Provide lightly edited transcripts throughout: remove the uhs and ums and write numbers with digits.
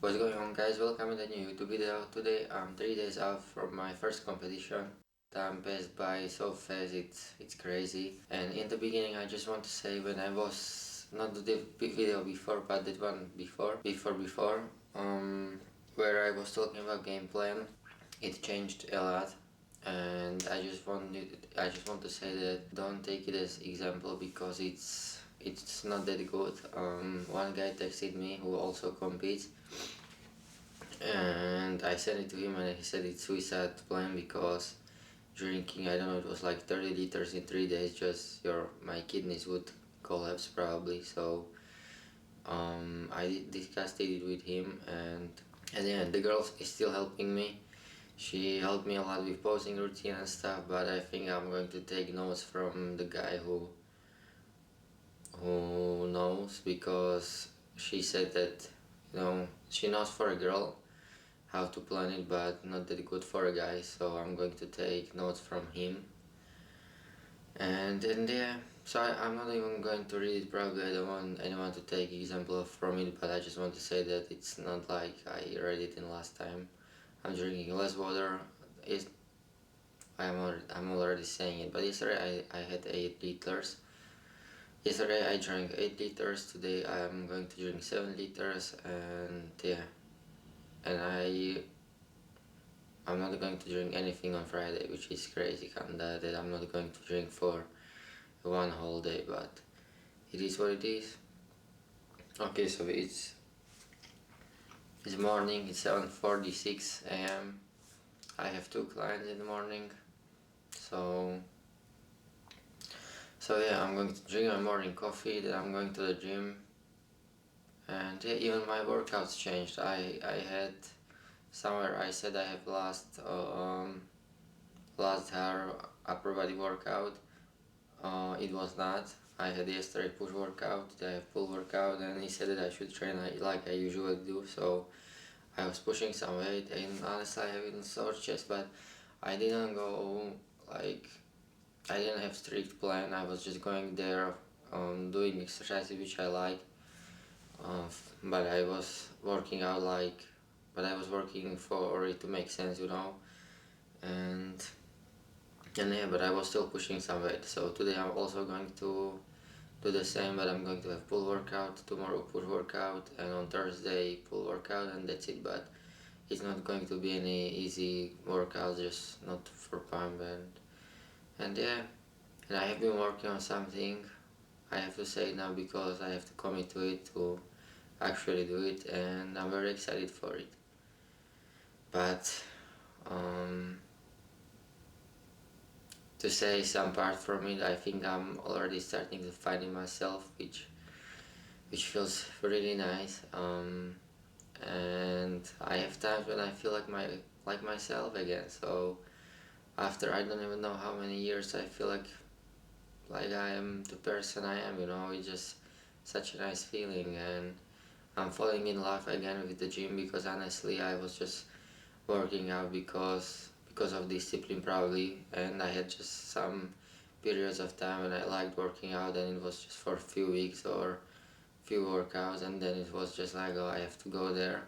What's going on, guys? Welcome to the new YouTube video. Today I'm 3 days out from my first competition. Time passed by so fast, it's crazy. And in the beginning I just want to say, when I was not the video before but that one before, where I was talking about game plan, it changed a lot. And I just want to say that don't take it as example, because it's not that good. One guy texted me who also competes, and I sent it to him, and he said it's suicide plan because drinking, I don't know, it was like 30 liters in 3 days, just my kidneys would collapse probably. So I discussed it with him, and at the end the girl is still helping me. She helped me a lot with posing routine and stuff, but I think I'm going to take notes from the guy who knows, because she said that, she knows for a girl how to plan it, but not that good for a guy. So I'm going to take notes from him. And then yeah, so I'm not even going to read it. Probably I don't want anyone to take example from it, but I just want to say that it's not like I read it in last time. I'm drinking less water. I'm already saying it, but yesterday I had 8 liters. Yesterday I drank 8 liters. Today I'm going to drink 7 liters, and yeah, and I'm not going to drink anything on Friday, which is crazy. That I'm not going to drink for one whole day, but it is what it is. Okay, so it's morning. It's 7:46 a.m. I have 2 clients in the morning, so yeah, I'm going to drink my morning coffee. Then I'm going to the gym, and yeah, even my workouts changed. I had somewhere I said I have last hour upper body workout. It was not. I had yesterday push workout, today I have pull workout, and he said that I should train like I usually do. So I was pushing some weight, and honestly I have a sore chest, but I didn't go like, I didn't have strict plan. I was just going there, doing exercises which I like, but I was working out but I was working for it to make sense, and yeah, but I was still pushing some weight. So today I'm also going to do the same, but I'm going to have pull workout, tomorrow push workout, and on Thursday pull workout, and that's it. But it's not going to be any easy workout, just not for pump, and yeah, and I have been working on something. I have to say it now because I have to commit to it, to actually do it, and I'm very excited for it. But um, to say some part from it, I think I'm already starting to find it myself, which feels really nice. And I have times when I feel like myself again. So after I don't even know how many years, I feel like I am the person I am. It's just such a nice feeling, and I'm falling in love again with the gym, because honestly I was just working out because of discipline probably, and I had just some periods of time when I liked working out, and it was just for a few weeks or few workouts, and then it was just like, oh, I have to go there.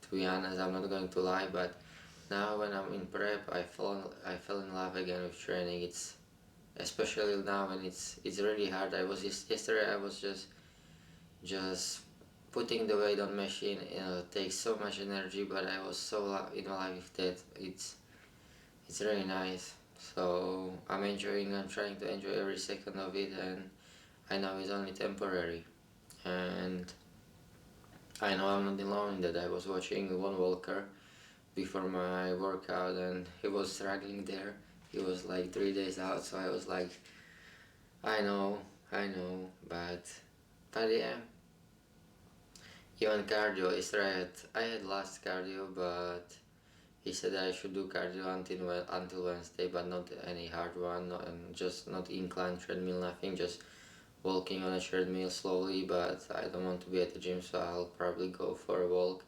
To be honest, I'm not going to lie, but now when I'm in prep, I fell in love again with training. It's especially now when it's really hard. Yesterday I was just putting the weight on machine. Takes so much energy, but I was so in love with that. It's really nice. So I'm trying to enjoy every second of it, and I know it's only temporary. And I know I'm not alone in that. I was watching one walker before my workout, and he was struggling there. He was like 3 days out, so I was like, I know, but yeah. Even cardio is right. I had last cardio, but he said I should do cardio until Wednesday, but not any hard one, and just not incline treadmill, nothing, just walking on a treadmill slowly. But I don't want to be at the gym, so I'll probably go for a walk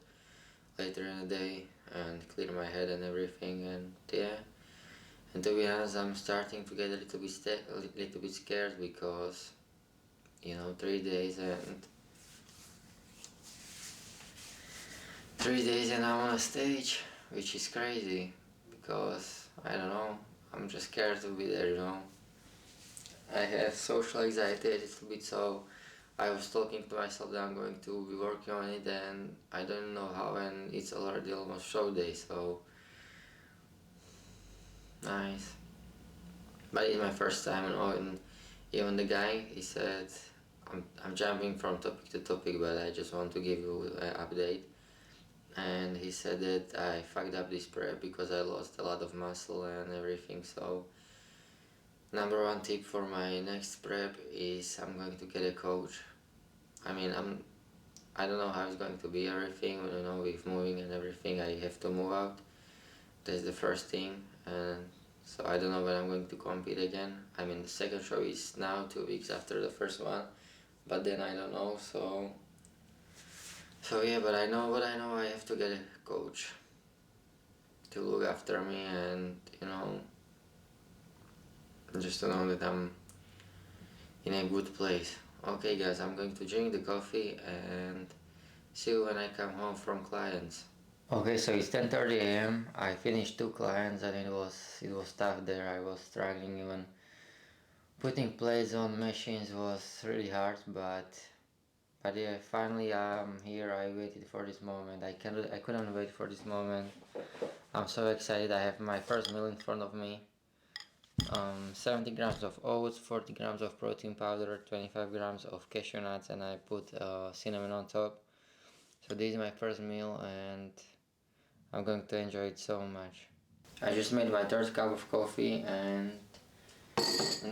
later in the day and clear my head and everything. And yeah, and to be honest, I'm starting to get a little bit scared, because 3 days, and 3 days and I'm on a stage, which is crazy because I don't know, I'm just scared to be there, you know. I have social anxiety a little bit, so I was talking to myself that I'm going to be working on it, and I don't know how, and it's already almost show day, so nice. But it's my first time, and even the guy, he said, I'm jumping from topic to topic, but I just want to give you an update. And he said that I fucked up this prep because I lost a lot of muscle and everything. So number one tip for my next prep is I'm going to get a coach. I mean, I don't know how it's going to be everything, you know, with moving and everything. I have to move out. That's the first thing. And so I don't know when I'm going to compete again. I mean, the second show is now 2 weeks after the first one, but then I don't know. So yeah, but I know I have to get a coach to look after me, and you know, just to know that I'm in a good place. Okay guys, I'm going to drink the coffee and see you when I come home from clients. Okay, so it's 10:30 a.m. I finished 2 clients and it was tough there. I was struggling, even putting plates on machines was really hard, but yeah, finally I'm here. I waited for this moment. I couldn't wait for this moment. I'm so excited. I have my first meal in front of me. 70 grams of oats, 40 grams of protein powder, 25 grams of cashew nuts, and I put cinnamon on top. So this is my first meal, and I'm going to enjoy it so much. I just made my third cup of coffee, and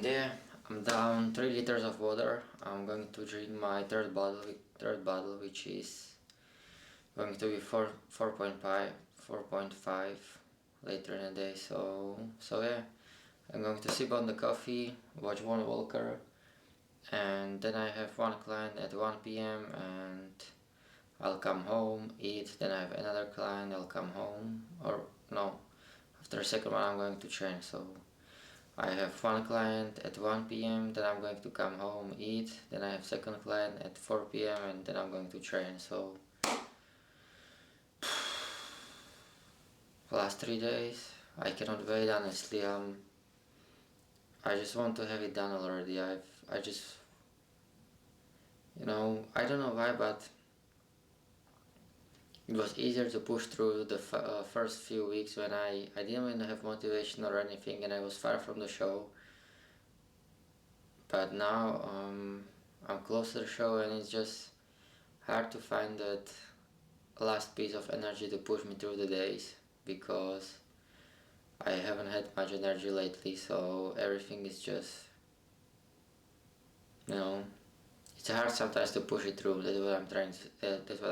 yeah, I'm down 3 liters of water. I'm going to drink my third bottle, which is going to be 4.5 later in the day. So yeah, I'm going to sip on the coffee, watch one Walker, and then I have one client at 1 p.m. and I'll come home, eat, then I have another client, I'll come home, or no, after the second one I'm going to train. So I have one client at 1 p.m., then I'm going to come home, eat, then I have second client at 4 p.m. and then I'm going to train. So last 3 days, I cannot wait, honestly. I just want to have it done already. I just, I don't know why, but it was easier to push through the first few weeks when I didn't even have motivation or anything and I was far from the show. But now I'm close to the show and it's just hard to find that last piece of energy to push me through the days, because I haven't had much energy lately, so everything is just, it's hard sometimes to push it through. That's what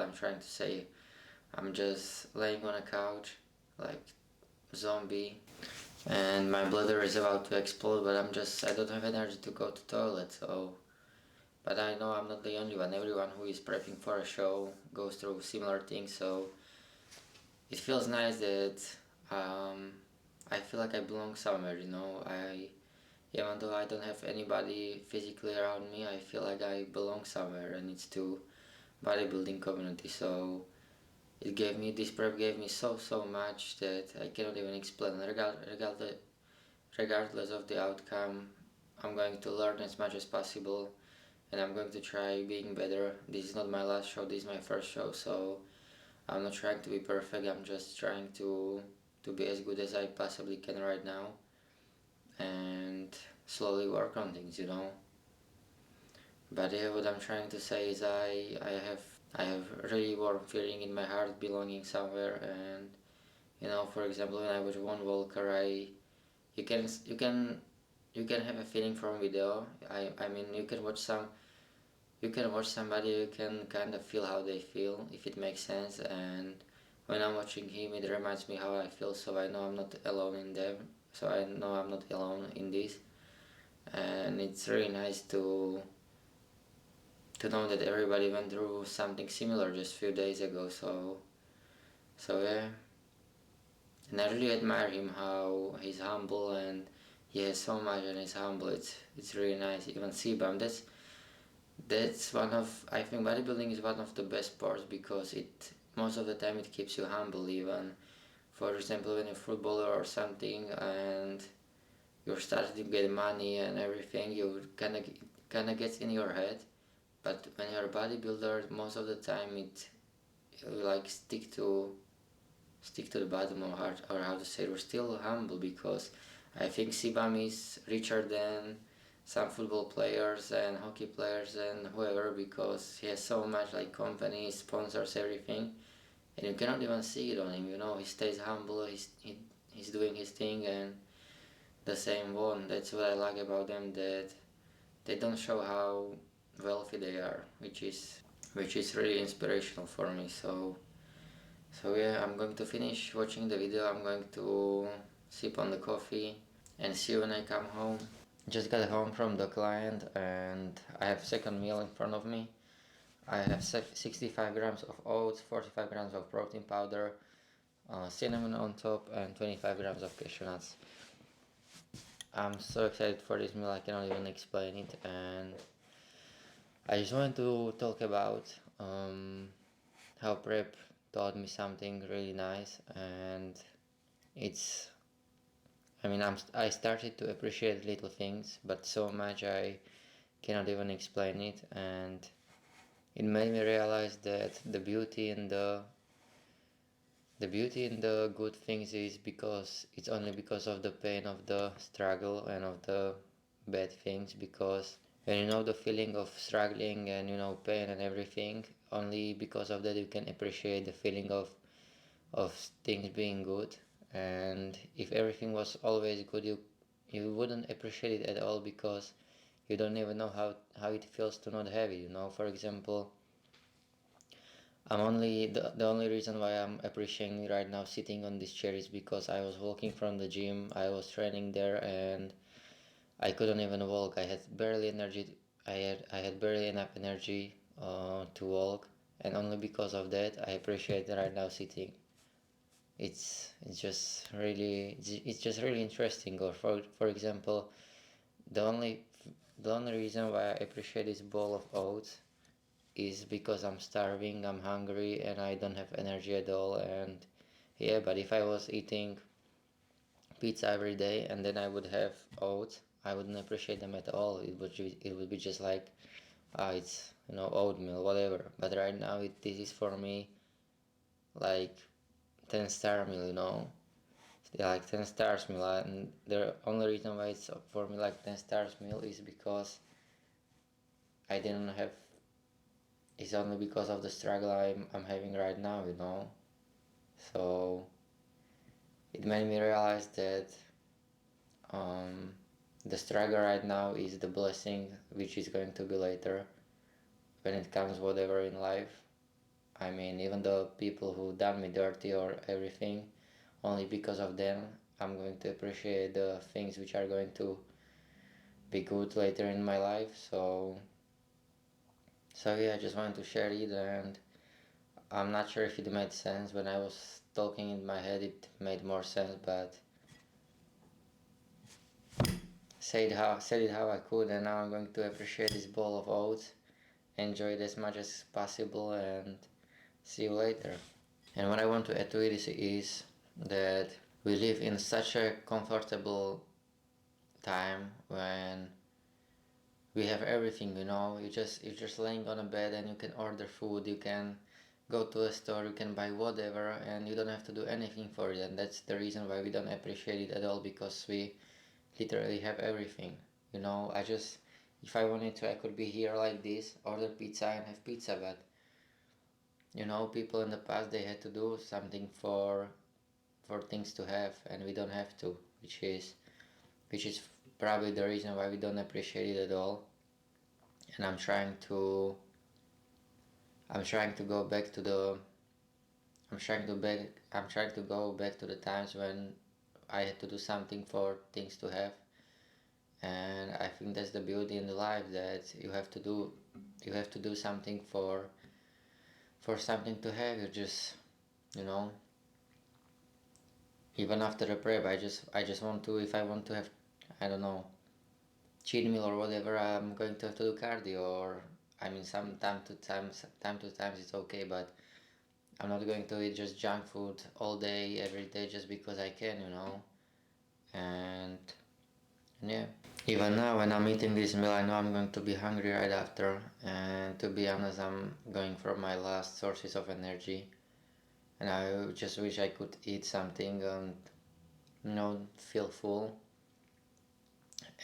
I'm trying to say. I'm just laying on a couch like a zombie and my bladder is about to explode, but I don't have energy to go to toilet. So but I know I'm not the only one. Everyone who is prepping for a show goes through similar things, so it feels nice that I feel like I belong somewhere, even though I don't have anybody physically around me, I feel like I belong somewhere, and it's to bodybuilding community. So this prep gave me so much that I cannot even explain. Regardless of the outcome, I'm going to learn as much as possible, and I'm going to try being better. This is not my last show, this is my first show, so I'm not trying to be perfect. I'm just trying to be as good as I possibly can right now, and slowly work on things, But yeah, what I'm trying to say is I have really warm feeling in my heart, belonging somewhere, and for example, when I watch one Walker, you can you can you can have a feeling from video. I mean, you can watch somebody, you can kind of feel how they feel, if it makes sense. And when I'm watching him, it reminds me how I feel, so I know I'm not alone in them. So I know I'm not alone in this, and it's really nice to know that everybody went through something similar just a few days ago. So yeah, and I really admire him, how he's humble and he has so much and he's humble. It's really nice. Even CBAM, that's one of, I think bodybuilding is one of the best sports because it most of the time it keeps you humble. Even for example, when you're a footballer or something and you're starting to get money and everything, you kind of gets in your head. But when you're a bodybuilder, most of the time you like stick to the bottom of heart, or how to say, we're still humble, because I think Sibam is richer than some football players and hockey players and whoever, because he has so much like companies, sponsors, everything, and you cannot even see it on him. He stays humble. He's doing his thing, and the same one. That's what I like about them, that they don't show how wealthy they are, which is really inspirational for me. So yeah, I'm going to finish watching the video. I'm going to sip on the coffee and see you when I come home. Just got home from the client and I have second meal in front of me. I have 65 grams of oats, 45 grams of protein powder, cinnamon on top, and 25 grams of cashew nuts. I'm so excited for this meal, I cannot even explain it, and I just wanted to talk about how prep taught me something really nice, and it's I started to appreciate little things, but so much I cannot even explain it, and it made me realize that the beauty in the good things is because it's only because of the pain of the struggle and of the bad things, because when you know the feeling of struggling and pain and everything, only because of that you can appreciate the feeling of things being good. And if everything was always good, you wouldn't appreciate it at all, because you don't even know how it feels to not have it. For example, the only reason why I'm appreciating right now sitting on this chair is because I was walking from the gym. I was training there and I couldn't even walk. I had barely enough energy to walk, and only because of that I appreciate right now sitting. It's just really interesting. Or for example, the only the only reason why I appreciate this bowl of oats is because I'm starving, I'm hungry, and I don't have energy at all. And yeah, but if I was eating pizza every day and then I would have oats, I wouldn't appreciate them at all. It would be just like, it's oatmeal, whatever. But right now this is for me like 10-star meal. Yeah, like 10 stars meal, and the only reason why it's for me like 10 stars meal is because I didn't have. It's only because of the struggle I'm having right now. So it made me realize that um, the struggle right now is the blessing which is going to be later when it comes whatever in life. Even the people who done me dirty or everything, only because of them I'm going to appreciate the things which are going to be good later in my life. So yeah, I just wanted to share it, and I'm not sure if it made sense. When I was talking in my head it made more sense, but said it how I could, and now I'm going to appreciate this bowl of oats, enjoy it as much as possible, and see you later. And what I want to add to it is that we live in such a comfortable time when we have everything. You're just laying on a bed and you can order food, you can go to a store, you can buy whatever, and you don't have to do anything for it. And that's the reason why we don't appreciate it at all, because we literally have everything. If I wanted to, I could be here like this, order pizza and have pizza. But people in the past, they had to do something for things to have, and we don't have to, which is probably the reason why we don't appreciate it at all. And I'm trying to go back to the times when I had to do something for things to have. And I think that's the beauty in the life, that you have to do something for something to have. You know Even after a prep, I just want to, if I want to have, I don't know, cheat meal or whatever, I'm going to have to do cardio. Or some time to times it's okay, but I'm not going to eat just junk food all day, every day, just because I can, And yeah. Even now, when I'm eating this meal, I know I'm going to be hungry right after. And to be honest, I'm going for my last sources of energy. And I just wish I could eat something and, feel full.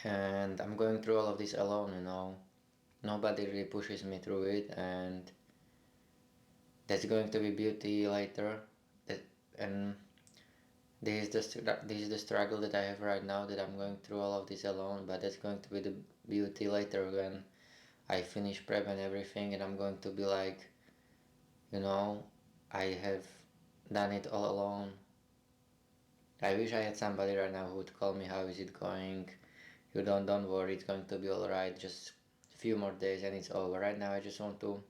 And I'm going through all of this alone. Nobody really pushes me through it, and that's going to be beauty later. That and this is the struggle that I have right now, that I'm going through all of this alone. But that's going to be the beauty later when I finish prep and everything, and I'm going to be like, you know, I have done it all alone. I wish I had somebody right now who would call me, how is it going? You don't worry, it's going to be alright. Just a few more days and it's over. Right now I just want to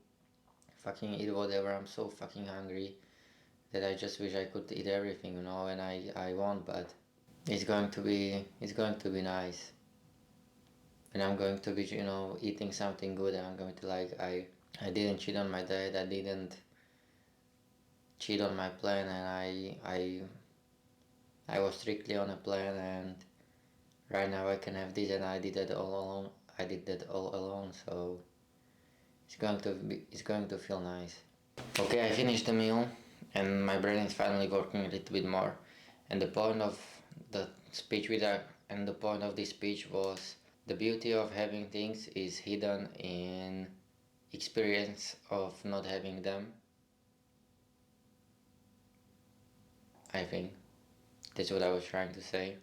fucking eat whatever. I'm so fucking hungry that I just wish I could eat everything, and I won't, but it's going to be nice. And I'm going to be, eating something good, and I'm going to like I didn't cheat on my diet, I didn't cheat on my plan, and I was strictly on a plan, and right now I can have this, and I did that all alone. I did that all alone, so it's going to feel nice. Okay, I finished the meal, and my brain is finally working a little bit more. And the point of the speech and the point of this speech was, the beauty of having things is hidden in experience of not having them. I think that's what I was trying to say.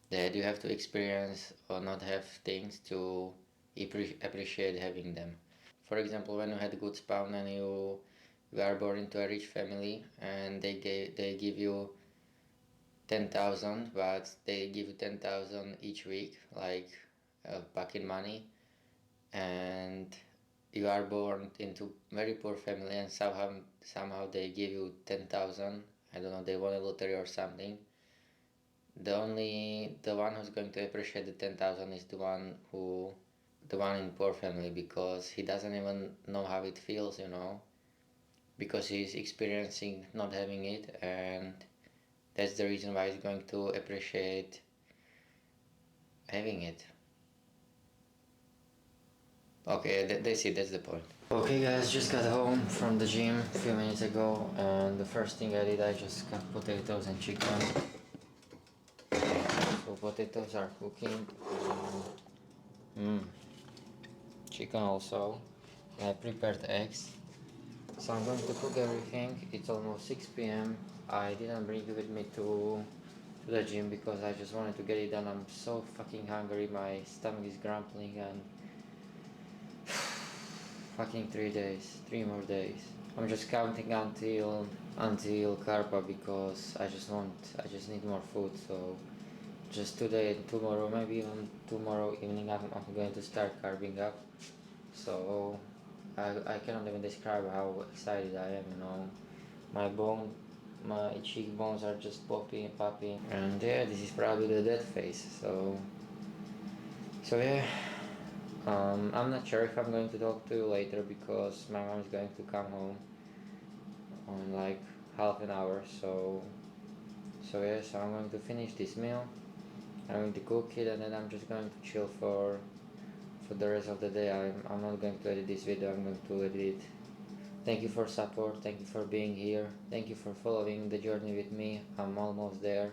That you have to experience or not have things to appreciate having them. For example, when you had a good spawn and you are born into a rich family, and they give you 10,000, but they give you 10,000 each week, like back in money, and you are born into very poor family, and somehow they give you 10,000. I don't know, they won a lottery or something. The one who's going to appreciate the 10,000 is the one in poor family, because he doesn't even know how it feels, because he's experiencing not having it, and that's the reason why he's going to appreciate having it. Okay, that's it, that's the point. Okay guys, just got home from the gym a few minutes ago, and the first thing I did, I just got potatoes and chicken. So potatoes are cooking, chicken also, and I prepared eggs. So I'm going to cook everything. It's almost 6 p.m. I didn't bring it with me to the gym because I just wanted to get it done. I'm so fucking hungry, my stomach is grumbling, and fucking 3 more days. I'm just counting until carb, because I just need more food. So just today and tomorrow, maybe even tomorrow evening, I'm going to start carving up. So I cannot even describe how excited I am, my cheekbones are just popping, and yeah, this is probably the death phase. So yeah, I'm not sure if I'm going to talk to you later, because my mom is going to come home on like half an hour. So I'm going to finish this meal. I'm going to cook it, and then I'm just going to chill for the rest of the day. I'm not going to edit this video. I'm going to edit it. Thank you for support. Thank you for being here. Thank you for following the journey with me. I'm almost there.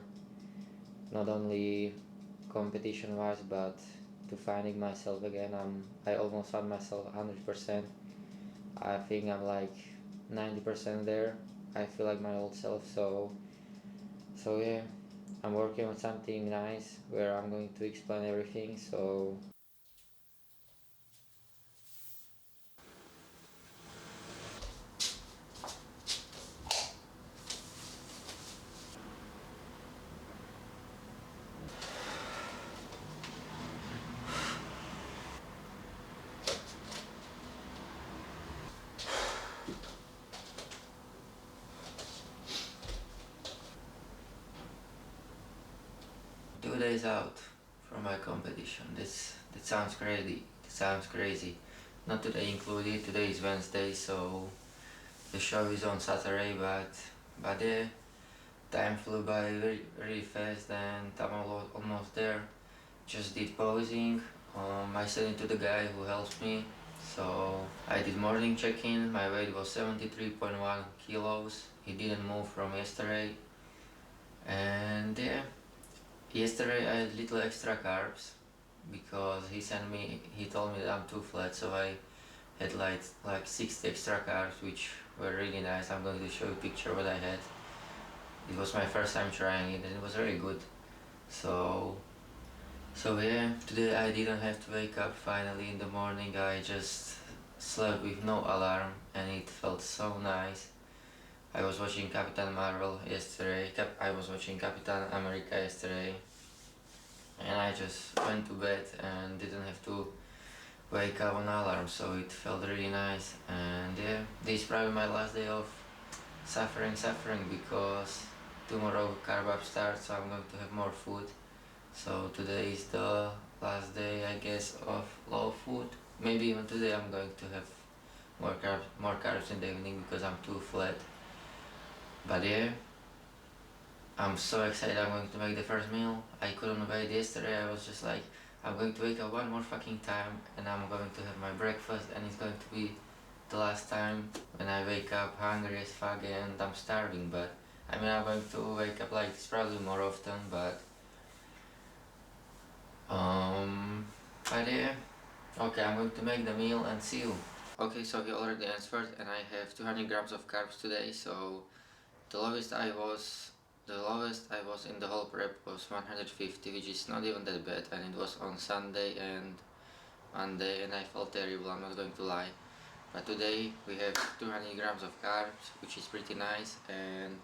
Not only competition wise, but to finding myself again. I almost found myself 100%. I think I'm like 90% there. I feel like my old self. So yeah, I'm working on something nice where I'm going to explain everything. So 2 days out from my competition. That sounds crazy. That sounds crazy. Not today included. Today is Wednesday, so the show is on Saturday, but yeah, time flew by really fast, and I'm almost there. Just did posing. I sent it to the guy who helps me. So I did morning check-in. My weight was 73.1 kilos. It didn't move from yesterday. And yeah, yesterday I had little extra carbs because he told me that I'm too flat, so I had like 60 extra carbs, which were really nice. I'm going to show you a picture what I had. It was my first time trying it and it was very good. So yeah, today I didn't have to wake up finally in the morning. I just slept with no alarm and it felt so nice. I was watching Captain Marvel yesterday. I was watching Captain America yesterday, and I just went to bed and didn't have to wake up on alarm. So it felt really nice. And yeah, this is probably my last day of suffering because tomorrow carb up starts, so I'm going to have more food. So today is the last day, I guess, of low food. Maybe even today I'm going to have more carbs in the evening because I'm too flat. But yeah, I'm so excited. I'm going to make the first meal. I couldn't wait yesterday. I was just like, I'm going to wake up one more fucking time and I'm going to have my breakfast, and it's going to be the last time when I wake up hungry as fuck and I'm starving. But I mean, I'm going to wake up like this probably more often, um, but yeah. Okay, I'm going to make the meal and see you. Okay, so he already answered, and I have 200 grams of carbs today. So the lowest I was, in the whole prep was 150, which is not even that bad, and it was on Sunday and Monday, and I felt terrible. I'm not going to lie. But today we have 200 grams of carbs, which is pretty nice, and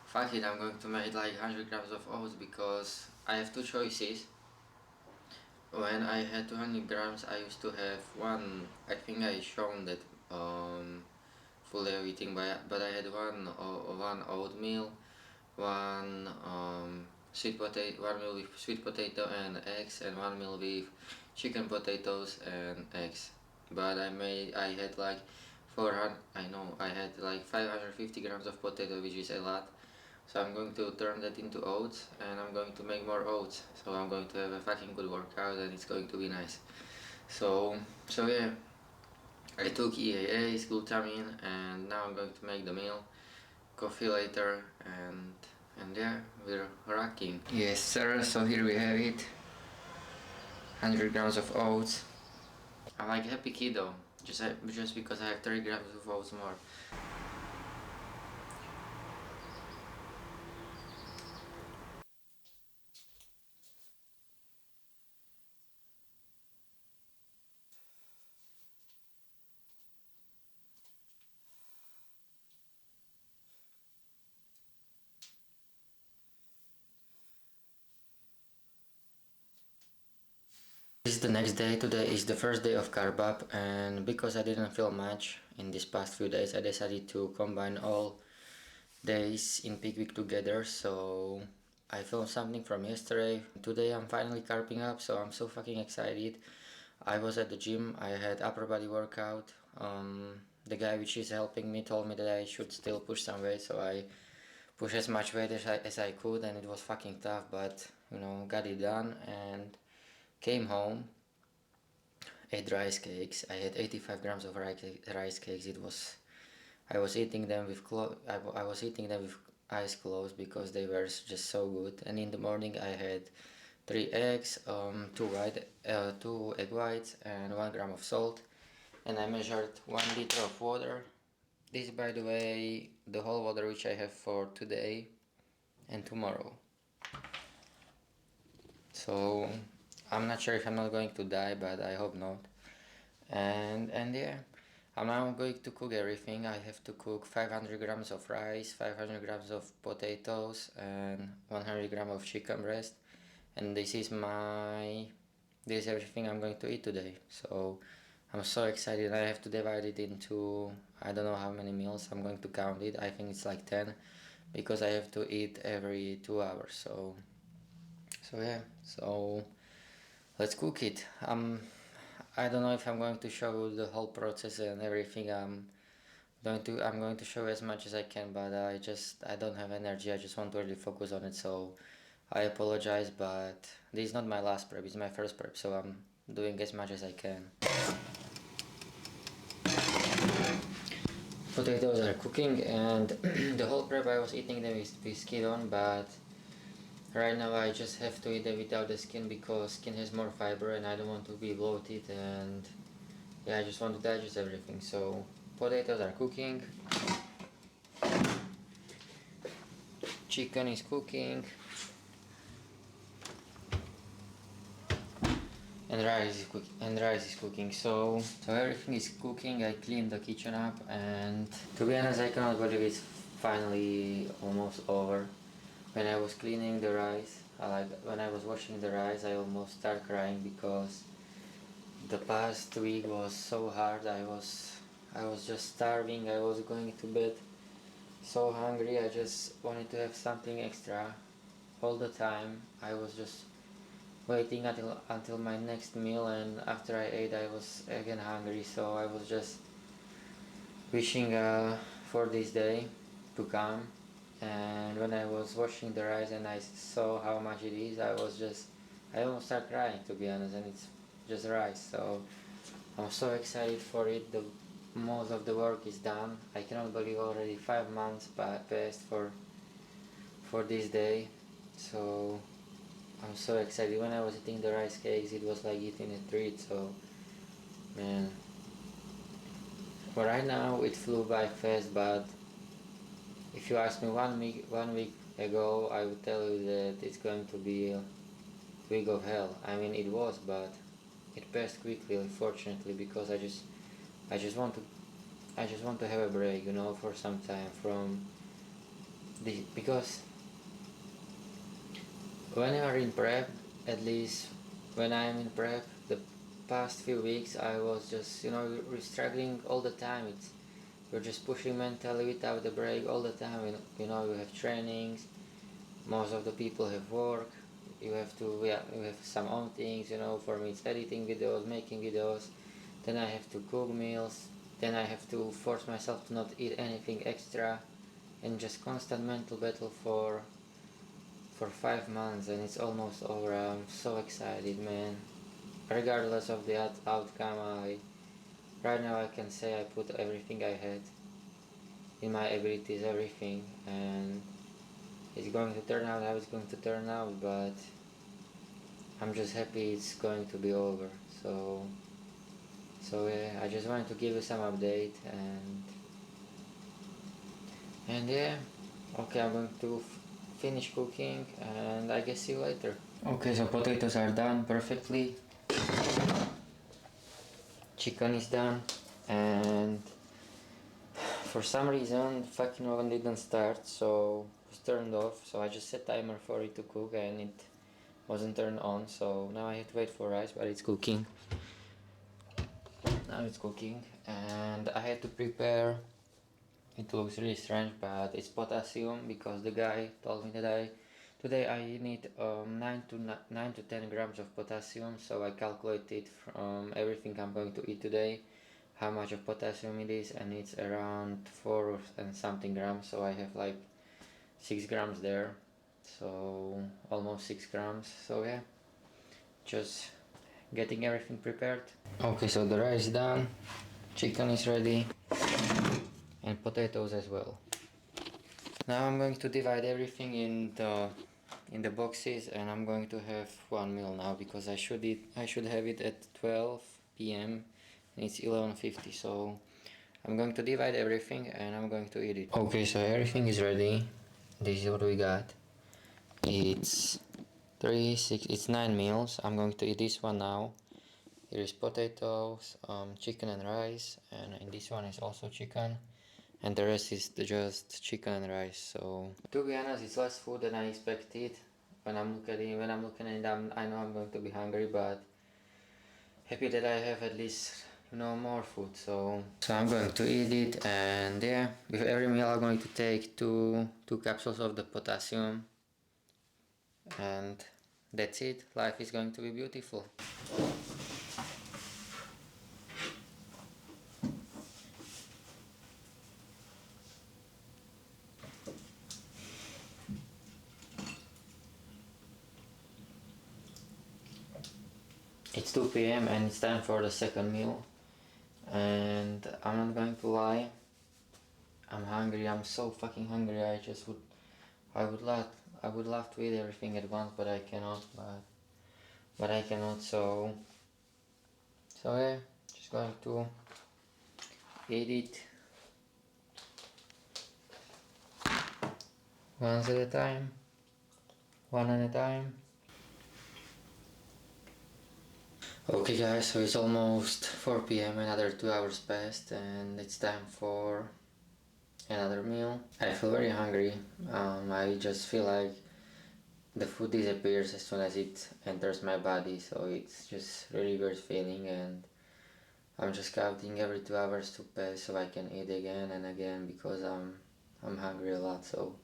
fuck it, I'm going to make like 100 grams of oats because I have two choices. When I had 200 grams, I used to have one. I think I shown that fully everything, but I had one oatmeal, one meal with sweet potato and eggs, and one meal with chicken potatoes and eggs. But I had like 400. I know I had like 550 grams of potato, which is a lot. So I'm going to turn that into oats, and I'm going to make more oats. So I'm going to have a fucking good workout and it's going to be nice. So yeah, I took EAAs, glutamine, and now I'm going to make the meal. Coffee later, and yeah, we're rocking. Yes sir, so here we have it. 100 grams of oats. I'm like happy kiddo, just because I have 30 grams of oats more. This is the next day. Today is the first day of carb up, and because I didn't feel much in these past few days, I decided to combine all days in peak week together. So I filmed something from yesterday. Today I'm finally carping up, so I'm so fucking excited. I was at the gym. I had upper body workout. The guy which is helping me told me that I should still push some weight, so I pushed as much weight as I could, and it was fucking tough, but you know, got it done and came home. Ate rice cakes. I had 85 grams of rice cakes. I was eating them I was eating them with eyes closed because they were just so good. And in the morning I had 3 eggs, two egg whites, and 1 gram of salt. And I measured 1 liter of water. This is, by the way, the whole water which I have for today and tomorrow. So I'm not sure if I'm not going to die, but I hope not. And yeah, I'm now going to cook everything. I have to cook 500 grams of rice, 500 grams of potatoes, and 100 grams of chicken breast. And this is everything I'm going to eat today. So I'm so excited. I have to divide it into, I don't know how many meals. I'm going to count it. I think it's like 10 because I have to eat every 2 hours. So yeah. So let's cook it. I don't know if I'm going to show you the whole process and everything I'm I'm going to show as much as I can, but I don't have energy. I just want to really focus on it. So I apologize, but this is not my last prep. It's my first prep, so I'm doing as much as I can. Potatoes are cooking, and the whole prep I was eating them with skin on, but right now I just have to eat them without the skin because skin has more fiber and I don't want to be bloated, and yeah, I just want to digest everything. So potatoes are cooking, chicken is cooking, and rice is cooking. So everything is cooking. I cleaned the kitchen up, and to be honest, I cannot believe it's finally almost over. When I was cleaning the rice, when I was washing the rice, I almost started crying because the past week was so hard. I was just starving. I was going to bed so hungry. I just wanted to have something extra all the time. I was just waiting until my next meal, and after I ate I was again hungry, so I was just wishing for this day to come. And when I was washing the rice and I saw how much it is, I almost started crying, to be honest, and it's just rice. So I'm so excited for it. The most of the work is done. I cannot believe already 5 months passed for this day. So I'm so excited. When I was eating the rice cakes, it was like eating a treat. So man, but right now it flew by fast. But if you ask me 1 week ago, I would tell you that it's going to be a week of hell. I mean, it was, but it passed quickly, unfortunately, because I just want to I just want to have a break, for some time from the because when you are in prep, at least when I'm in prep, the past few weeks I was just you're struggling all the time. You're just pushing mentally without the break all the time. You have trainings. Most of the people have work. You have some own things. For me it's editing videos, making videos. Then I have to cook meals. Then I have to force myself to not eat anything extra, and just constant mental battle for 5 months, and it's almost over. I'm so excited, man. Regardless of the outcome, right now I can say I put everything I had in my abilities, everything, and it's going to turn out how it's going to turn out. But I'm just happy it's going to be over. So yeah, I just wanted to give you some update, and yeah, okay, I'm going to finish cooking, and I guess see you later. Okay, so potatoes are done perfectly. Chicken is done, and for some reason fucking oven didn't start, so it was turned off. So I just set timer for it to cook, and it wasn't turned on. So now I have to wait for rice, but it's cooking. Now it's cooking, and I had to prepare. It looks really strange, but it's potassium because the guy told me that today I need 9 to 10 grams of potassium. So I calculated from everything I'm going to eat today how much of potassium it is, and it's around 4 and something grams. So I have like 6 grams there, so almost 6 grams. So yeah, just getting everything prepared. Okay, so the rice is done, chicken is ready, and potatoes as well. Now I'm going to divide everything in the boxes, and I'm going to have one meal now because I should have it at 12 p.m. and it's 11:50. So I'm going to divide everything and I'm going to eat it. Okay, so everything is ready. This is what we got. It's 9 meals. I'm going to eat this one now. Here is potatoes, chicken and rice, and in this one is also chicken, and the rest is just chicken and rice. So to be honest, it's less food than I expected. When I'm looking at it, I know I'm going to be hungry, but happy that I have at least more food. So I'm going to eat it, and yeah, with every meal I'm going to take two capsules of the potassium, and that's it. Life is going to be beautiful. It's 2 p.m. and it's time for the second meal. And I'm not going to lie, I'm hungry. I'm so fucking hungry. I would love, I would love to eat everything at once, but I cannot. But I cannot. So yeah, just going to eat it once at a time, one at a time. Okay guys, so it's almost 4 p.m. Another 2 hours passed, and it's time for another meal. I feel very hungry. I just feel like the food disappears as soon as it enters my body, so it's just really weird feeling, and I'm just counting every 2 hours to pass so I can eat again and again because I'm hungry a lot. So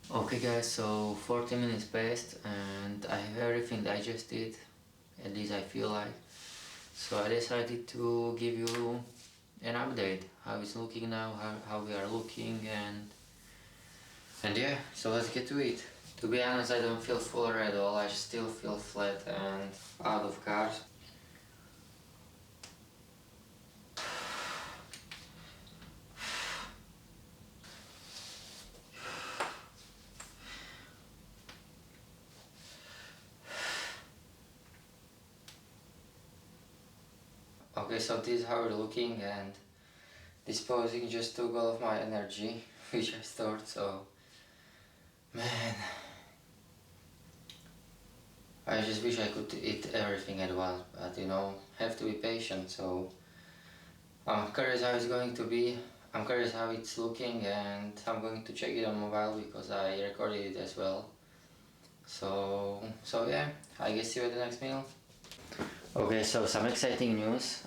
okay guys, so 40 minutes passed and I have everything digested, at least I feel like. So I decided to give you an update, how it's looking now, how we are looking, and yeah, so let's get to it. To be honest, I don't feel full at all. I still feel flat and out of carbs. Okay, so this is how we're looking, and disposing just took all of my energy which I stored, so man, I just wish I could eat everything at once, but you know, have to be patient. So I'm curious how it's going to be. I'm curious how it's looking, and I'm going to check it on mobile because I recorded it as well. So yeah, I guess see you at the next meal. Okay, so some exciting news.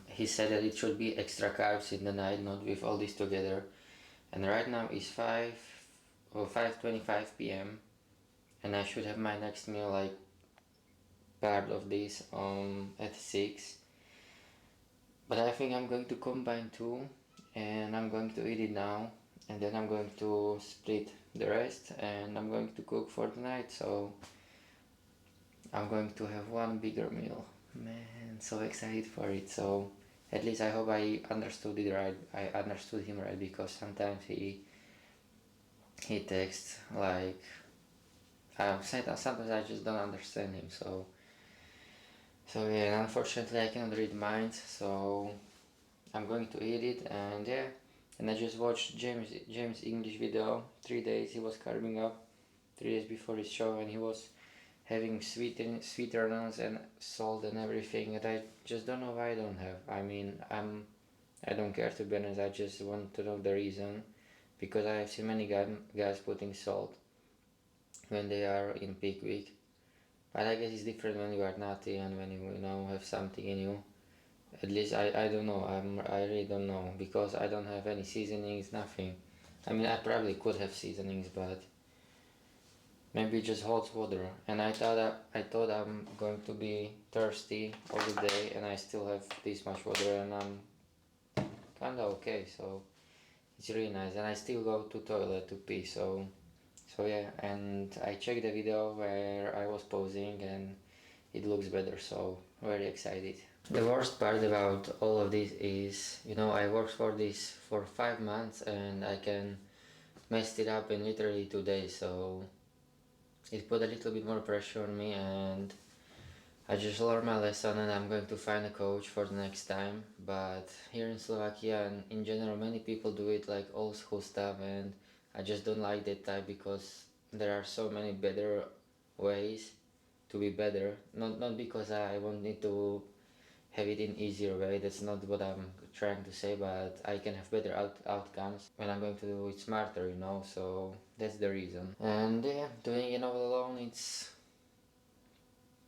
He said that it should be extra carbs in the night, not with all this together. And right now is 5:25 p.m. and I should have my next meal like part of this at 6. But I think I'm going to combine two, and I'm going to eat it now, and then I'm going to split the rest, and I'm going to cook for the night. So I'm going to have one bigger meal. Man, so excited for it. So at least I hope I understood it right. I understood him right, because sometimes he texts like sometimes I just don't understand him. So yeah, unfortunately I cannot read minds. So I'm going to eat it, and yeah. And I just watched James English video. 3 days he was carving up, 3 days before his show, and he was having sweeteners and salt and everything, and I just don't know why I don't have. I mean, I don't care, to be honest. I just want to know the reason, because I have seen many guys putting salt when they are in peak week. But I guess it's different when you are naughty and when you know have something in you. At least I don't know. I really don't know, because I don't have any seasonings, nothing. I mean, I probably could have seasonings, but maybe just hot water. And I thought I'm going to be thirsty all the day, and I still have this much water, and I'm kinda okay. So it's really nice, and I still go to toilet to pee. So yeah, and I checked the video where I was posing, and it looks better. So very excited. The worst part about all of this is, you know, I worked for this for 5 months, and I can messed it up in literally 2 days. So it put a little bit more pressure on me, and I just learned my lesson, and I'm going to find a coach for the next time. But here in Slovakia and in general, many people do it like old school stuff, and I just don't like that type, because there are so many better ways to be better. Not because I want it to have it in easier way. That's not what I'm trying to say, but I can have better outcomes when I'm going to do it smarter, you know. So that's the reason. And yeah, doing it all alone,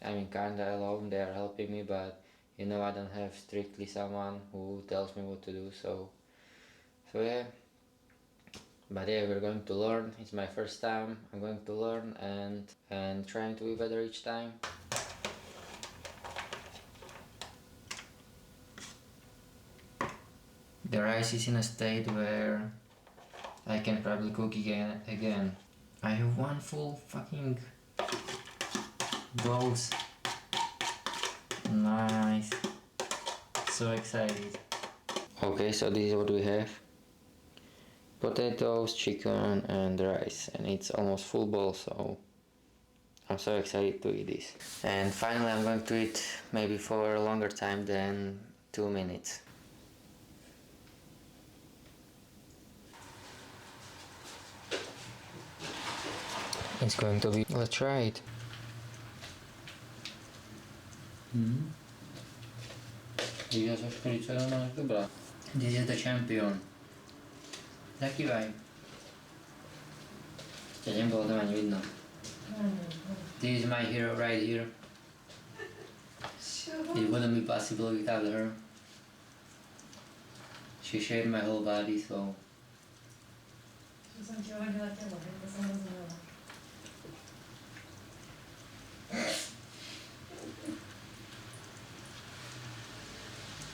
I mean, kinda alone. They are helping me, but you know, I don't have strictly someone who tells me what to do. So yeah. But yeah, we're going to learn. It's my first time. I'm going to learn and trying to be better each time. The rice is in a state where I can probably cook again. I have one full fucking goes. Nice. So excited. Okay, so this is what we have. Potatoes, chicken and rice, and it's almost full bowl, so I'm so excited to eat this. And finally I'm going to eat maybe for a longer time than 2 minutes. It's going to be... Let's try it. This is the champion. Zakývaj. Ťa nebolo tam ani vidno. This is my hero right here. It wouldn't be possible without her. She shaved my whole body, so...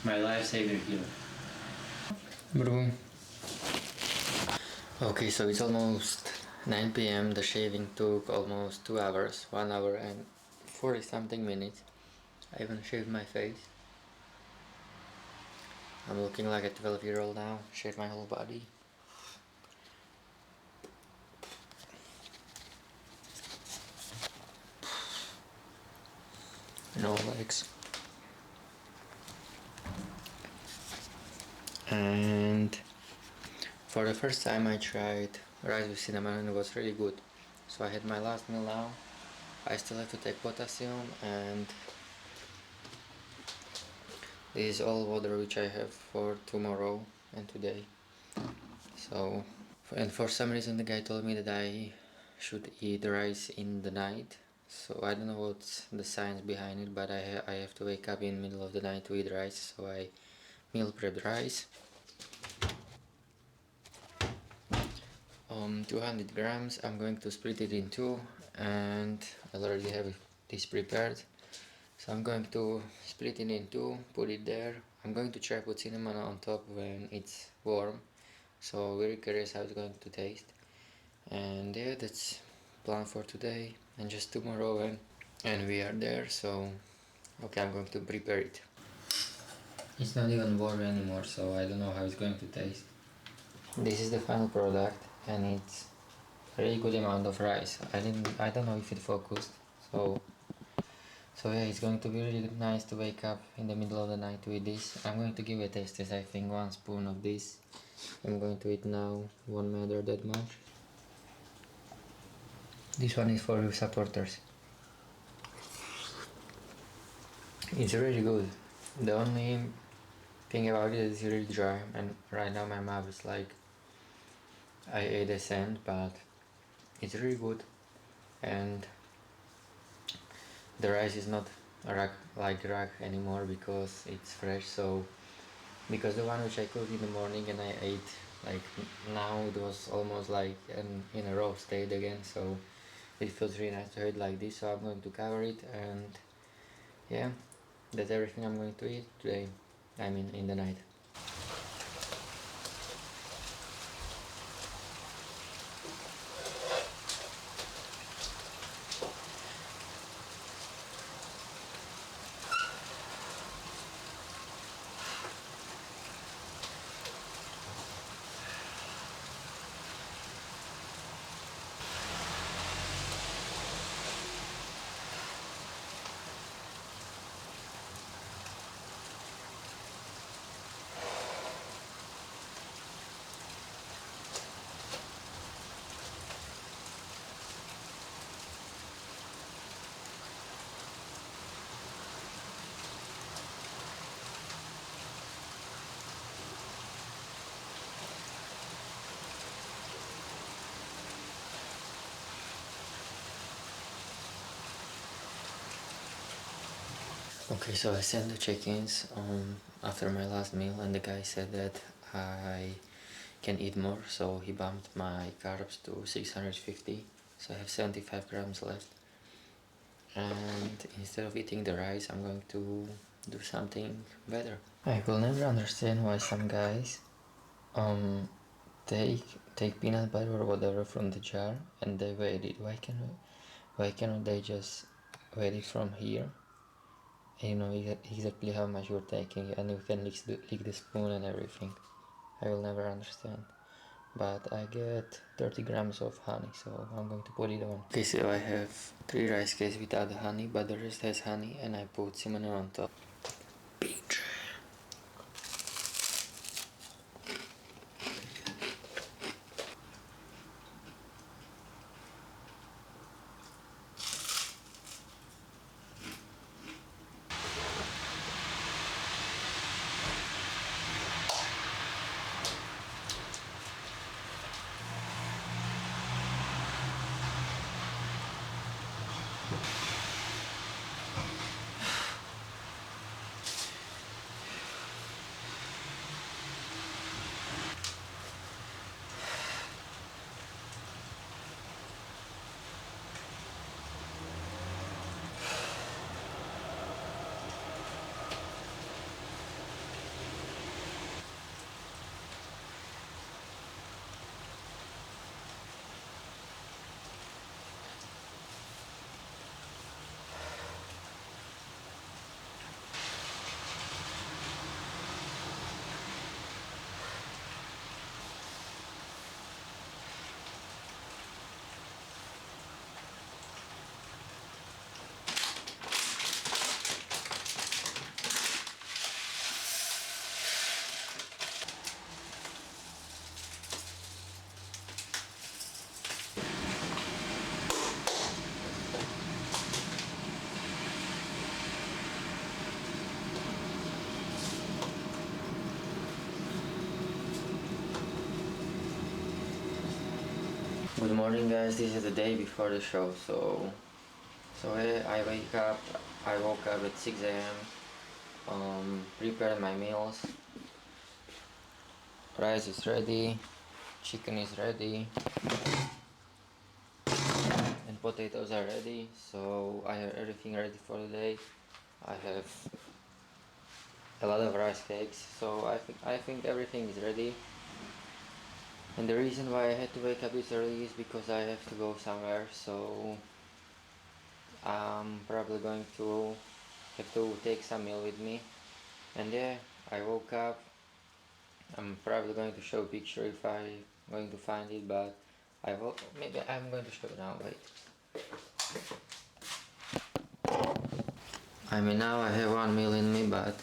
My lifesaver here. Bro. Okay, so it's almost 9 p.m. The shaving took almost 2 hours, 1 hour and 40 something minutes. I even shaved my face. I'm looking like a 12-year-old now. Shaved my whole body. No legs. And for the first time I tried rice with cinnamon and it was really good. So I had my last meal now. I still have to take potassium, and this is all water which I have for tomorrow and today. So, and for some reason the guy told me that I should eat rice in the night. So I don't know what's the science behind it, but I have to wake up in the middle of the night to eat rice. So I meal prepped rice. 200 grams. I'm going to split it in two, and I already have this prepared. So I'm going to split it in two, put it there. I'm going to try put cinnamon on top when it's warm. So very curious how it's going to taste. And yeah, that's plan for today and just tomorrow, and we are there. So okay, I'm going to prepare it. It's not even warm anymore, so I don't know how it's going to taste. This is the final product, and it's a really good amount of rice. I don't know if it focused, so yeah, it's going to be really nice to wake up in the middle of the night to eat this. I'm going to give it a taste test. I think 1 spoon of this. I'm going to eat now. Won't matter that much. This one is for you supporters. It's really good. The only thing about it is really dry, and right now my mouth is like I ate a sand, but it's really good. And the rice is not like rag anymore because it's fresh. So because the one which I cooked in the morning and I ate like now, it was almost like in a raw state again. So it feels really nice to have it like this. So I'm going to cover it, and yeah, that's everything I'm going to eat today. I mean in the night. Okay, so I sent the check-ins after my last meal, and the guy said that I can eat more, so he bumped my carbs to 650, so I have 75 grams left. And instead of eating the rice, I'm going to do something better. I will never understand why some guys take peanut butter or whatever from the jar and they weigh it. Why cannot they just weigh it from here, and you know exactly how much you're taking, and you can lick the spoon and everything. I will never understand. But I get 30 grams of honey, so I'm going to put it on. Okay, so I have 3 rice cakes without the honey, but the rest has honey, and I put cinnamon on top. Peach. Good morning, guys. This is the day before the show. I woke up at 6 a.m. Prepared my meals. Rice is ready, chicken is ready, and potatoes are ready. So I have everything ready for the day. I have a lot of rice cakes. So I think everything is ready. And the reason why I had to wake up this early is because I have to go somewhere. So I'm probably going to have to take some meal with me. And yeah, I woke up. I'm probably going to show a picture if I'm going to find it, but maybe I'm going to show it now. Wait. I mean, now I have 1 meal in me, but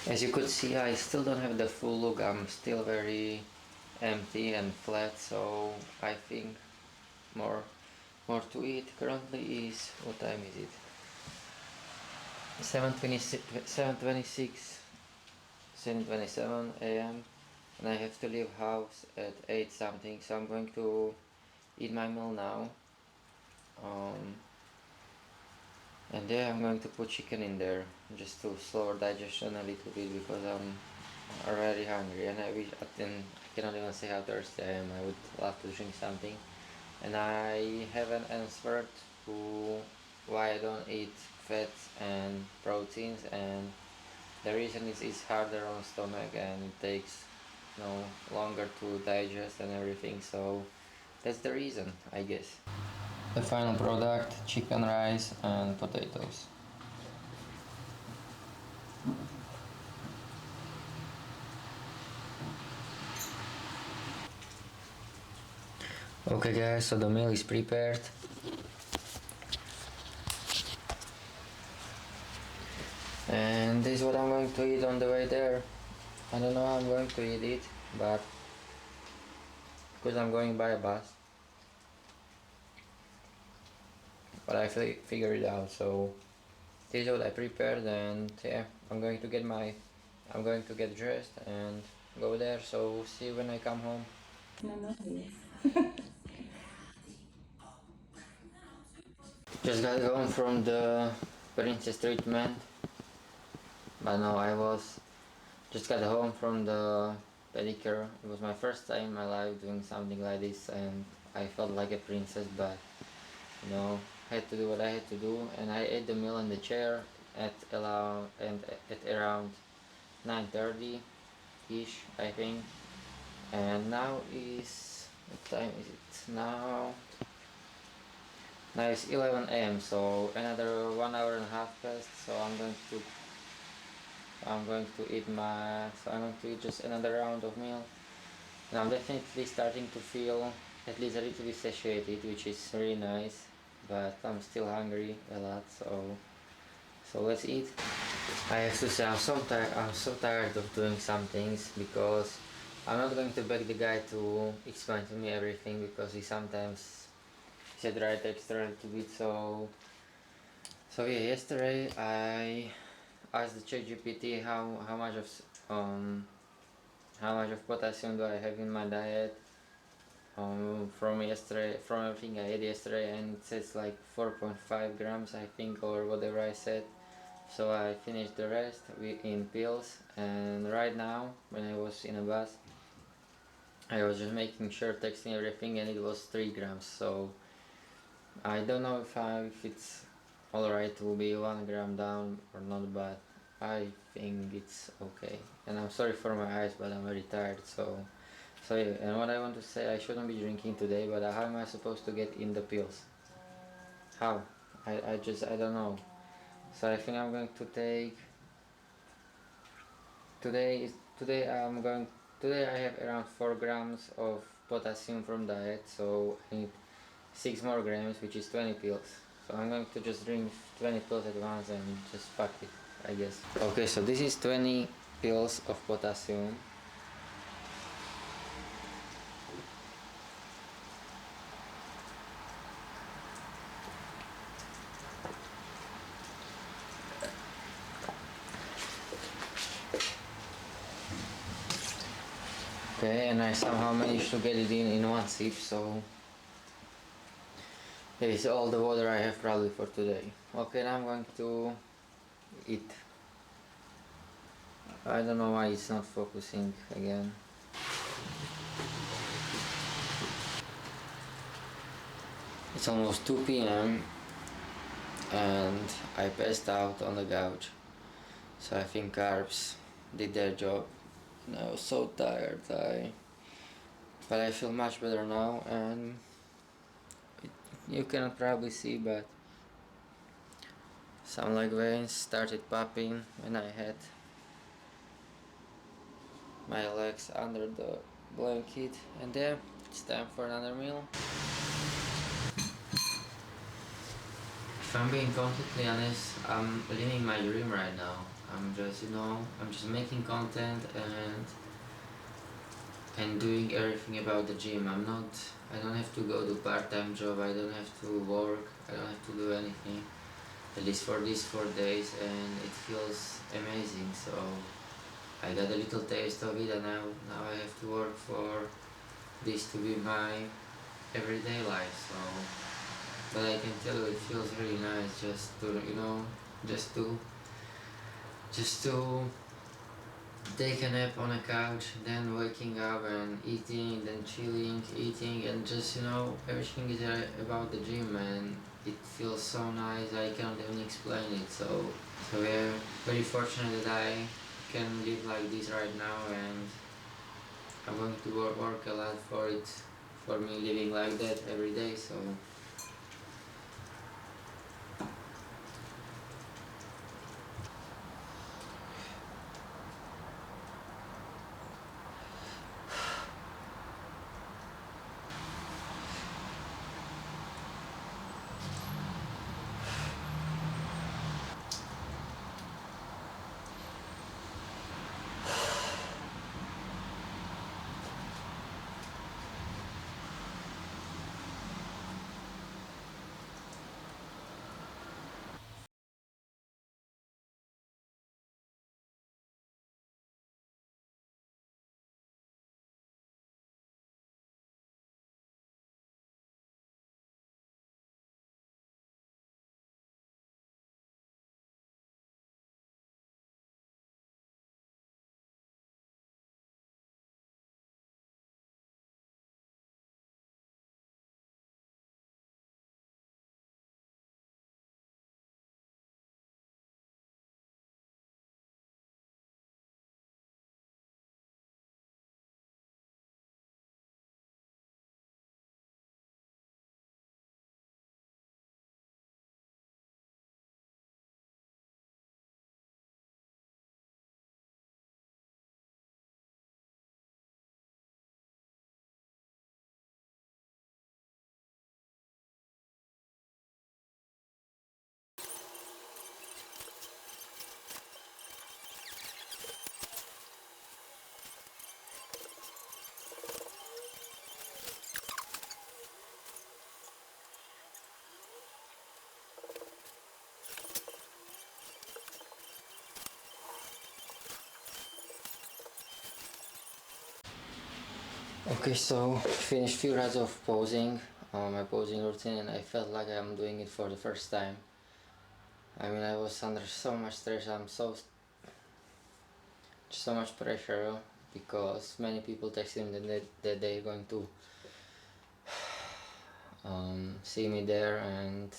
as you could see, I still don't have the full look. I'm still very empty and flat, so I think more to eat. Currently is, what time is it? 7:26, 7:27 a.m. and I have to leave house at 8 something, so I'm going to eat my meal now. And yeah, I'm going to put chicken in there just to slow digestion a little bit because I'm already hungry, and I cannot even say how thirsty I am. I would love to drink something, and I haven't answered to why I don't eat fats and proteins, and the reason is it's harder on stomach and it takes longer to digest and everything. So that's the reason, I guess. The final product: chicken, rice, and potatoes. Okay, guys, so the meal is prepared. And this is what I'm going to eat on the way there. I don't know how I'm going to eat it, but because I'm going by a bus. But I figure it out, so this is what I prepared, and yeah, I'm going to get dressed and go there, so see you when I come home. Just got home from the princess treatment, but no, I was just got home from the pedicure. It was my first time in my life doing something like this, and I felt like a princess, but had to do what I had to do, and I ate the meal in the chair at around 9:30 ish, I think. And now is, what time is it now? Now it's 11 a.m. So another 1 hour and a half passed. So I'm going to eat just another round of meal. And I'm definitely starting to feel at least a little bit satiated, which is really nice. But I'm still hungry a lot. So let's eat. I have to say I'm so tired of doing some things, because I'm not going to beg the guy to explain to me everything, because he sometimes said right extra a little bit. So yeah, yesterday I asked the ChatGPT how much of potassium do I have in my diet, from everything I ate yesterday, and it says like 4.5 grams, I think, or whatever I said. So I finished the rest in pills, and right now, when I was in a bus, I was just making sure, texting everything, and it was 3 grams. So I don't know if it's alright to be 1 gram down or not, but I think it's okay. And I'm sorry for my eyes, but I'm very tired. So yeah. And what I want to say, I shouldn't be drinking today, but how am I supposed to get in the pills? How? I don't know. So I think I'm going to take today I have around 4 grams of potassium from diet, so I need 6 more grams, which is 20 pills. So I'm going to just drink 20 pills at once and just fuck it, I guess. Okay, so this is 20 pills of potassium. Okay, and I somehow managed to get it in one sip, so it's all the water I have probably for today. Okay, now I'm going to eat. I don't know why it's not focusing again. It's almost 2 p.m. and I passed out on the couch. So I think carbs did their job. And I was so tired. But I feel much better now, and you cannot probably see, but some leg veins started popping when I had my legs under the blanket. And yeah, it's time for another meal. If I'm being completely honest, I'm living my dream right now. I'm just making content and doing everything about the gym. I don't have to go to part-time job, I don't have to work, I don't have to do anything, at least for these 4 days, and it feels amazing. So I got a little taste of it, and now I have to work for this to be my everyday life. But I can tell you, it feels really nice just to, just to take a nap on a couch, then waking up and eating, then chilling, eating, and just, everything is about the gym, and it feels so nice, I can't even explain it. So we are very fortunate that I can live like this right now, and I'm going to work a lot for me living like that every day. So Okay, so finished few rounds of posing, my posing routine, and I felt like I'm doing it for the first time. I mean, I was under so much stress. I'm so much pressure because many people texting me that they're going to see me there, and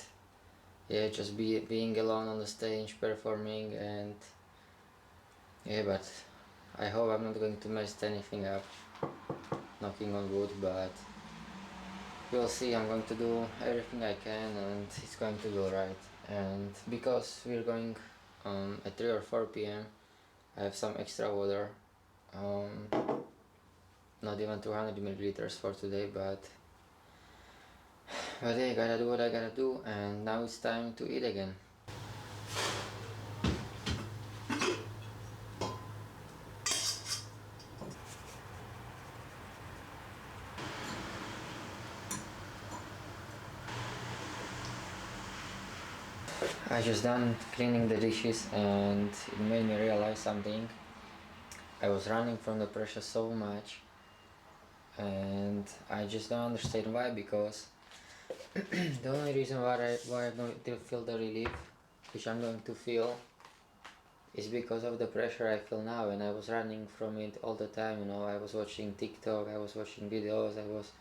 yeah, just being alone on the stage performing, and yeah, but I hope I'm not going to mess anything up, knocking on wood, but we'll see. I'm going to do everything I can and it's going to go right. And because we're going at 3 or 4 p.m, I have some extra water, um, not even 200 milliliters for today, but yeah, I gotta do what I gotta do, and now it's time to eat again. I just done cleaning the dishes and it made me realize something. I was running from the pressure so much, and I just don't understand why, because the only reason why I'm going to feel the relief which I'm going to feel is because of the pressure I feel now, and I was running from it all the time. I was watching TikTok, I was watching videos, I was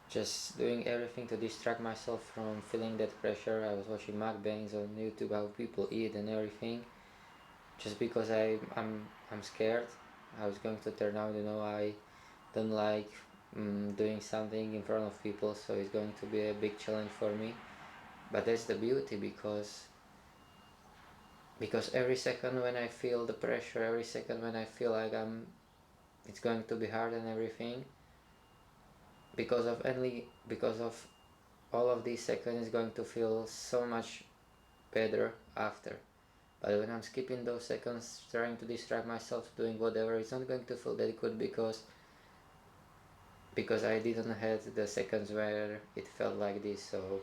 just doing everything to distract myself from feeling that pressure. I was watching mukbangs on YouTube, how people eat and everything, just because I'm scared how it's going to turn out. I don't like doing something in front of people, so it's going to be a big challenge for me. But that's the beauty, because every second when I feel the pressure, every second when I feel like it's going to be hard and everything, because of all of these seconds is going to feel so much better after. But when I'm skipping those seconds, trying to distract myself doing whatever, it's not going to feel that good, because I didn't have the seconds where it felt like this. So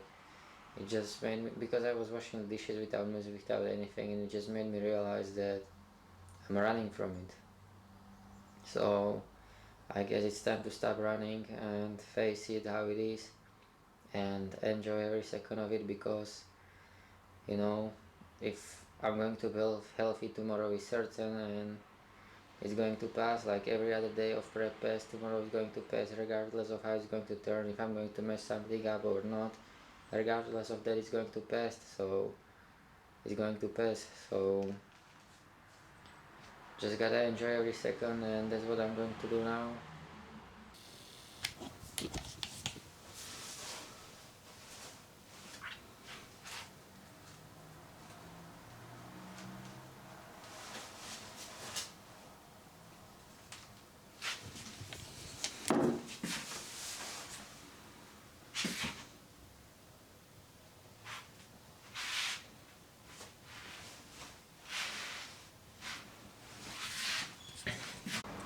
it just made me, because I was washing the dishes without music, without anything, and it just made me realize that I'm running from it. So I guess it's time to stop running and face it how it is and enjoy every second of it, because you know if I'm going to be healthy tomorrow is certain, and it's going to pass like every other day of prep pass. Tomorrow is going to pass regardless of how it's going to turn, if I'm going to mess something up or not. Regardless of that, it's going to pass. So it's going to pass. So just gotta enjoy every second, and that's what I'm going to do now.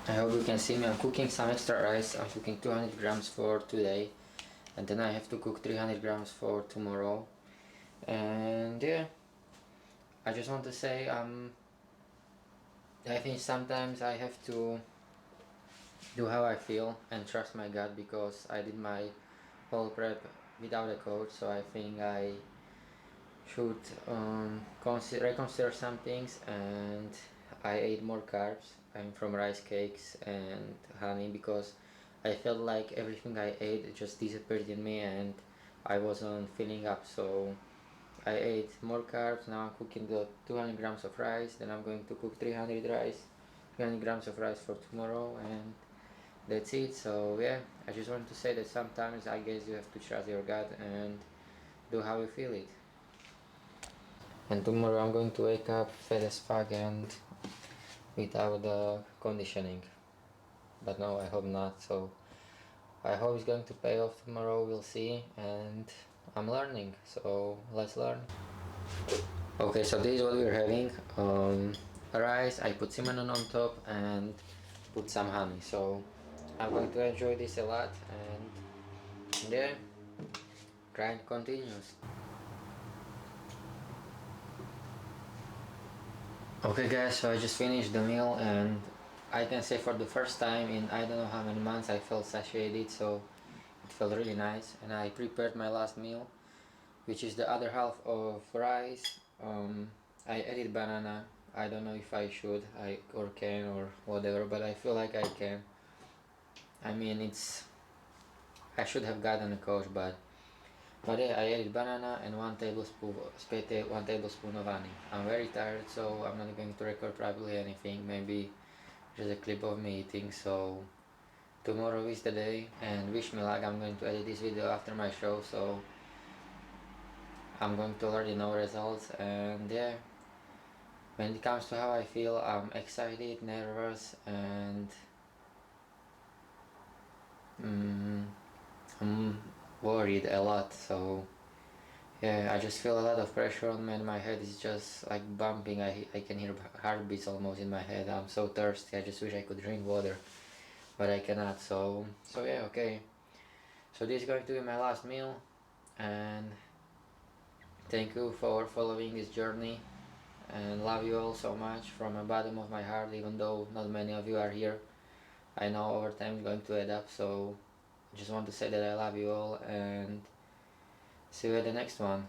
I hope you can see me. I'm cooking some extra rice. I'm cooking 200 grams for today, and then I have to cook 300 grams for tomorrow. And yeah, I just want to say I think sometimes I have to do how I feel and trust my gut, because I did my whole prep without a coach. So I think I should reconsider some things, and I ate more carbs. I'm from rice cakes and honey, because I felt like everything I ate just disappeared in me and I wasn't filling up. So I ate more carbs. Now I'm cooking the 200 grams of rice. Then I'm going to cook 300 grams of rice for tomorrow, and that's it. So yeah, I just want to say that sometimes I guess you have to trust your gut and do how you feel it. And tomorrow I'm going to wake up fat as fuck and without the conditioning. But no, I hope not. So I hope it's going to pay off tomorrow. We'll see. And I'm learning. So let's learn. Okay, so this is what we're having. Rice. I put cinnamon on top and put some honey. So I'm going to enjoy this a lot. And yeah, grind continues. Okay guys, so I just finished the meal, and I can say for the first time in I don't know how many months I felt satiated, so it felt really nice. And I prepared my last meal, which is the other half of rice. I added banana. I don't know if I should, I or can or whatever, but I feel like I can. I mean, I should have gotten a coach, but yeah, I added banana and 1 tablespoon of honey. I'm very tired, so I'm not going to record probably anything. Maybe just a clip of me eating. So tomorrow is the day, and wish me luck. I'm going to edit this video after my show, so I'm going to already know results. And yeah, when it comes to how I feel, I'm excited, nervous, and mm, I'm worried a lot. So yeah, I just feel a lot of pressure on me, and my head is just like bumping. I can hear heartbeats almost in my head. I'm so thirsty. I just wish I could drink water, but I cannot. So yeah, okay. So this is going to be my last meal, and thank you for following this journey, and love you all so much from the bottom of my heart. Even though not many of you are here, I know over time it's going to add up. So I just want to say that I love you all, and see you at the next one.